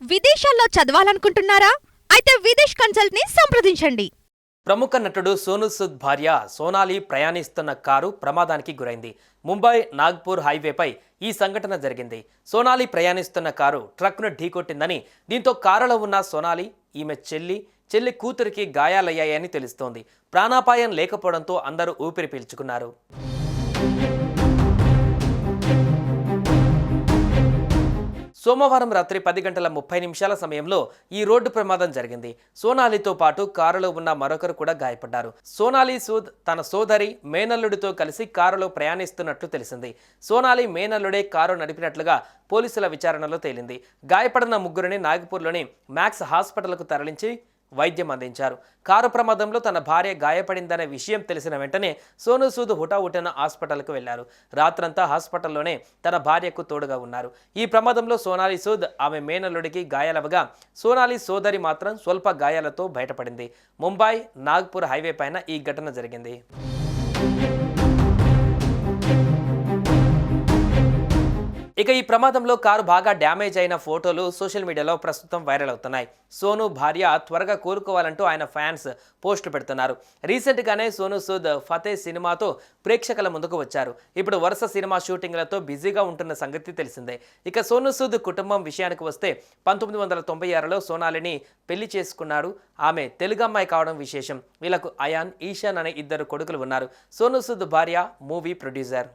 విదేశాల్లో చదవాలనుకుంటున్నారా? అయితే విదేశ్ కన్సల్ట్ ని సంప్రదించండి. ప్రముఖ నటుడు సోనూ సూద్ భార్య సోనాలి ప్రయాణిస్తున్న కారు ప్రమాదానికి గురైంది. ముంబై నాగ్పూర్ హైవేపై ఈ సంఘటన జరిగింది. సోనాలి ప్రయాణిస్తున్న కారు ట్రక్ను ఢీకొట్టిందని, దీంతో కారులో ఉన్న సోనాలి, ఈమె చెల్లి కూతురికి గాయాలయ్యాయని తెలుస్తోంది. ప్రాణాపాయం లేకపోవడంతో అందరూ ఊపిరి పీల్చుకున్నారు. సోమవారం రాత్రి 10:30 సమయంలో ఈ రోడ్డు ప్రమాదం జరిగింది. సోనాలితో పాటు కారులో ఉన్న మరొకరు కూడా గాయపడ్డారు. సోనాలి సూద్ తన సోదరి, మేనల్లుడితో కలిసి కారులో ప్రయాణిస్తున్నట్లు తెలిసింది. సోనాలి మేనల్లుడే కారు నడిపినట్లుగా పోలీసుల విచారణలో తేలింది. గాయపడిన ముగ్గురిని నాగపూర్లోని మ్యాక్స్ హాస్పిటల్కు తరలించి వైద్యం అందించారు. కారు ప్రమాదంలో తన భార్య గాయపడిందనే విషయం తెలిసిన వెంటనే సోనూ సూద్ హుటాహుటిన హాస్పిటల్కు వెళ్లారు. రాత్రంతా హాస్పిటల్లోనే తన భార్యకు తోడుగా ఉన్నారు. ఈ ప్రమాదంలో సోనాలి సూద్, ఆమె మేనల్లుడికి గాయాలవగా సోనాలి సోదరి మాత్రం స్వల్ప గాయాలతో బయటపడింది. ముంబై నాగ్పూర్ హైవే పైన ఈ ఘటన జరిగింది. ఇక ఈ ప్రమాదంలో కారు బాగా డ్యామేజ్ అయిన ఫోటోలు సోషల్ మీడియాలో ప్రస్తుతం వైరల్ అవుతున్నాయి. సోనూ భార్య త్వరగా కోలుకోవాలంటూ ఆయన ఫ్యాన్స్ పోస్టులు పెడుతున్నారు. రీసెంట్గానే సోనూ సూద్ ఫతే సినిమాతో ప్రేక్షకుల ముందుకు వచ్చారు. ఇప్పుడు వరుస సినిమా షూటింగ్లతో బిజీగా ఉంటున్న సంగతి తెలిసిందే. ఇక సోనూ సూద్ కుటుంబం విషయానికి వస్తే 1996లో సోనాలిని పెళ్లి చేసుకున్నాడు. ఆమె తెలుగు అమ్మాయి కావడం విశేషం. వీళ్ళకు అయాన్, ఈశాన్ అనే 2 కొడుకులు ఉన్నారు. సోనూ సూద్ భార్య మూవీ ప్రొడ్యూసర్.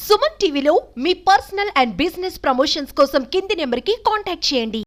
సుమన్ టీవీలో మీ పర్సనల్ అండ్ బిజినెస్ ప్రమోషన్స్ కోసం కింది నెంబర్కి కాంటాక్ట్ చేయండి.